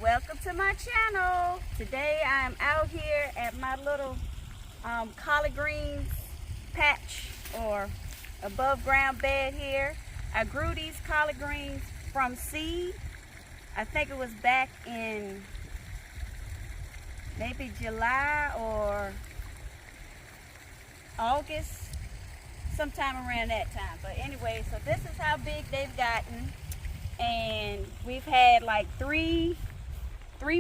welcome to my channel. Today I am out here at my little collard greens patch or above ground bed here. I grew these collard greens from seed. I think it was back in maybe July or August, sometime around that time. But anyway, so this is how big they've gotten, and we've had like three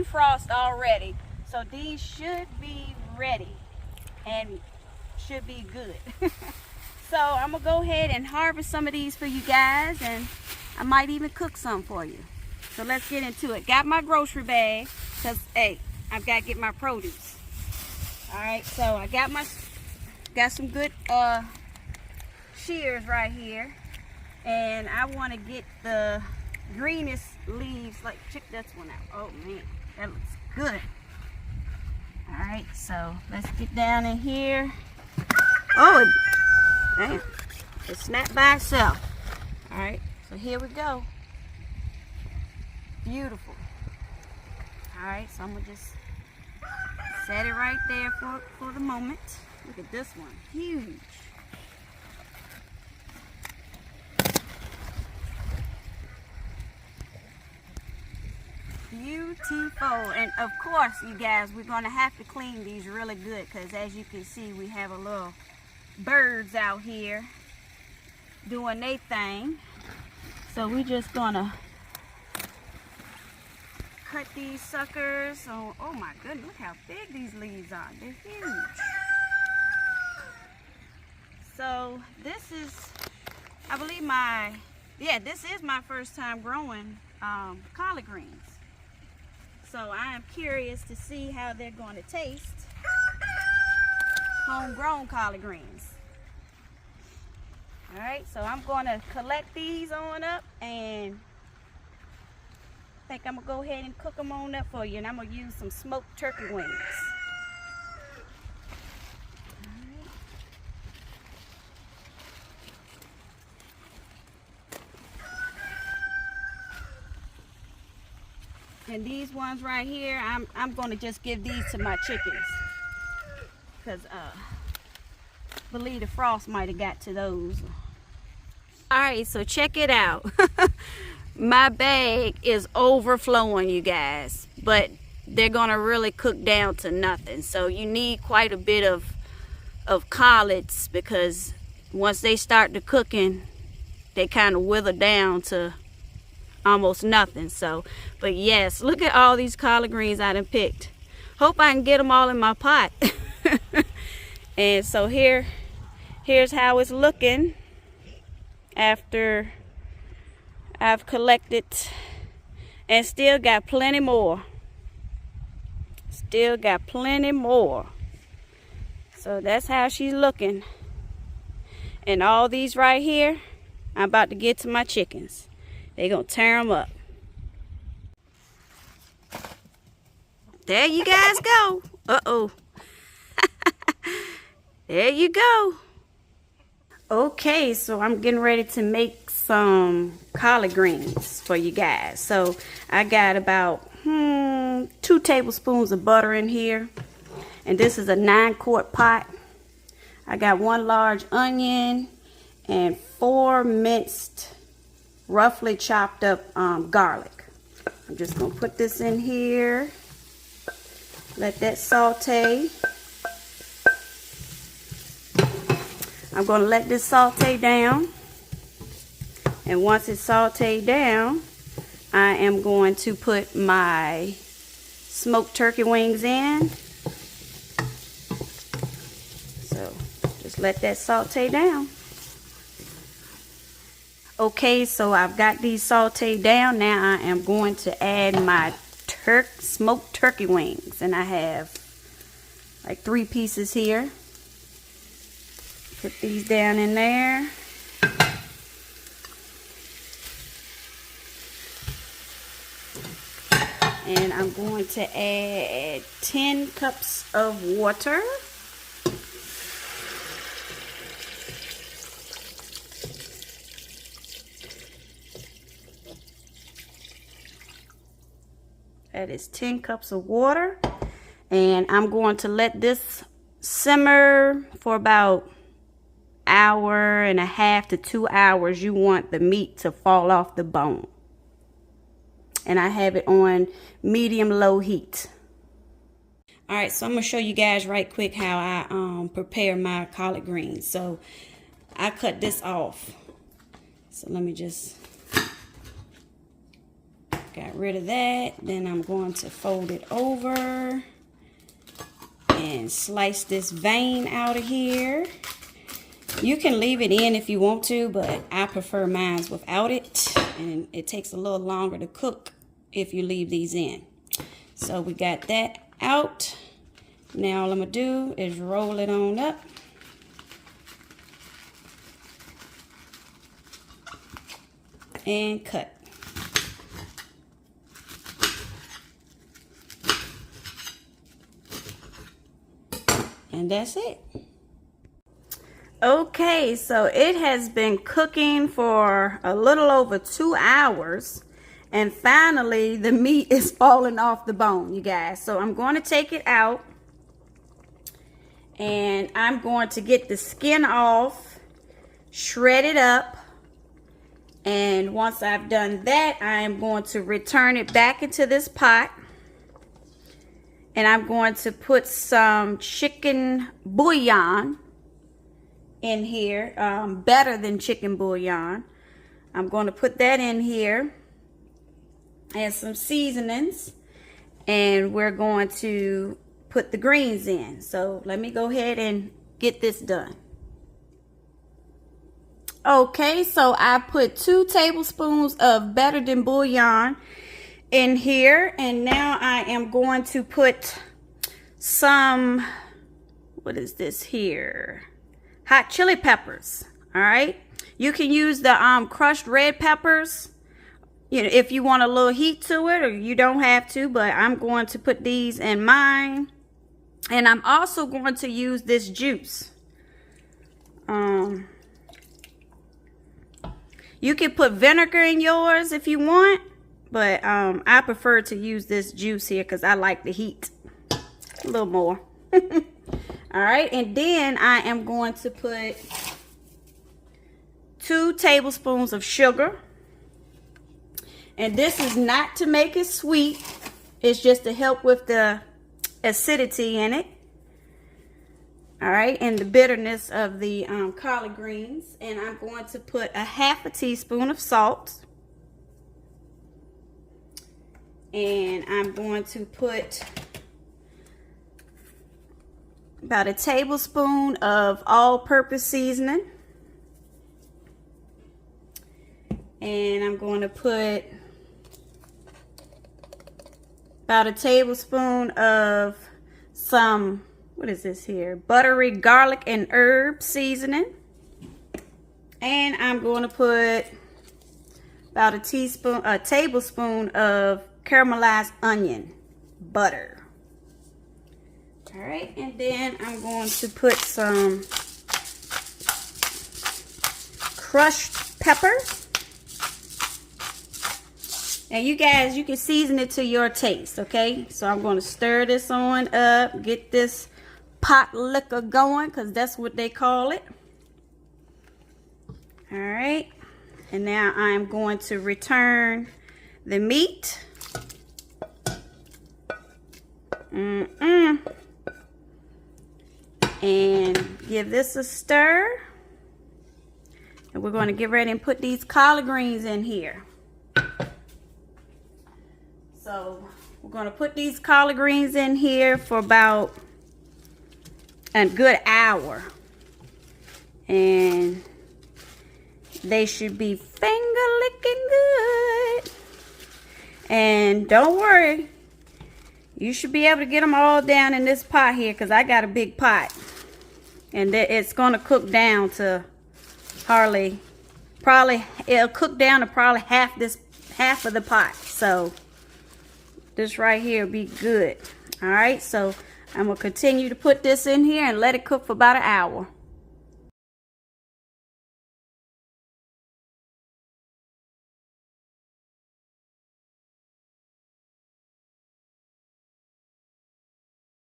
frosts already, so these should be ready and should be good. So I'm gonna go ahead and harvest some of these for you guys, and I might even cook some for you. So let's get into it. Got my grocery bag because hey, I've got to get my produce. All right, so I got some good shears right here, and I want to get the greenest leaves. Like, check this one out. Oh man, that looks good. All right, so let's get down in here. Oh, damn, it snapped by itself. All right, so here we go. Beautiful. All right, so I'm gonna just set it right there for the moment. Look at this one, huge. Beautiful. And of course, you guys, we're gonna have to clean these really good, because as you can see, we have a little birds out here doing their thing. So we're just gonna cut these suckers. Oh my goodness, look how big these leaves are. They're huge. So this is, I believe this is my first time growing collard greens. So I am curious to see how they're going to taste. Homegrown collard greens. All right, so I'm going to collect these on up, and I think I'm gonna go ahead and cook them on up for you, and I'm gonna use some smoked turkey wings. And these ones right here, I'm gonna just give these to my chickens, because believe the frost might have got to those. All right, so check it out. My bag is overflowing, you guys, but they're gonna really cook down to nothing. So you need quite a bit of collards, because once they start to cooking, they kind of wither down to almost nothing. So, but yes, look at all these collard greens I done picked. Hope I can get them all in my pot. And so here's how it's looking after I've collected, and still got plenty more. Still got plenty more. So that's how she's looking. And all these right here, I'm about to get to my chickens. They're gonna tear them up. There you guys go. Uh-oh. There you go. Okay, so I'm getting ready to make some collard greens for you guys. So I got about 2 tablespoons of butter in here, and this is a 9-quart pot. I got 1 large onion and 4 minced, roughly chopped up garlic. I'm just gonna put this in here, let that saute. I'm going to let this saute down, and once it's sauteed down, I am going to put my smoked turkey wings in. So just let that saute down. Okay, so I've got these sauteed down. Now I am going to add my smoked turkey wings, and I have like 3 pieces here. Put these down in there. And I'm going to add 10 cups of water. That is 10 cups of water. And I'm going to let this simmer for about hour and a half to 2 hours. You want the meat to fall off the bone. And I have it on medium-low heat. All right, so I'm gonna show you guys right quick how I prepare my collard greens. So I cut this off. So let me just got rid of that. Then I'm going to fold it over and slice this vein out of here. You can leave it in if you want to, but I prefer mine without it, and it takes a little longer to cook if you leave these in. So we got that out. Now all I'm gonna do is roll it on up. And cut. And that's it. Okay, so it has been cooking for a little over 2 hours. And finally, the meat is falling off the bone, you guys. So I'm going to take it out. And I'm going to get the skin off, shred it up. And once I've done that, I am going to return it back into this pot. And I'm going to put some chicken bouillon in here, better than chicken bouillon. I'm going to put that in here. And some seasonings, and we're going to put the greens in. So let me go ahead and get this done. Okay, so I put 2 tablespoons of better than bouillon in here, and now I am going to put some, what is this here? Hot chili peppers. All right, you can use the crushed red peppers, you know, if you want a little heat to it, or you don't have to, but I'm going to put these in mine. And I'm also going to use this juice. You can put vinegar in yours if you want, but I prefer to use this juice here because I like the heat a little more. All right, and then I am going to put 2 tablespoons of sugar. And this is not to make it sweet. It's just to help with the acidity in it. All right, and the bitterness of the collard greens. And I'm going to put a half a teaspoon of salt. And I'm going to put about a tablespoon of all-purpose seasoning. And I'm going to put about a tablespoon of some, what is this here? Buttery garlic and herb seasoning. And I'm going to put about a tablespoon of caramelized onion butter. All right, and then I'm going to put some crushed pepper. And you guys, you can season it to your taste, okay? So I'm going to stir this on up, get this pot liquor going, because that's what they call it. All right. And now I'm going to return the meat. And give this a stir. And we're going to get ready and put these collard greens in here. So we're going to put these collard greens in here for about a good hour. And they should be finger licking good. And don't worry, you should be able to get them all down in this pot here, because I got a big pot. And it's going to cook down to it'll cook down to probably half of the pot. So this right here will be good. All right, so I'm going to continue to put this in here and let it cook for about an hour.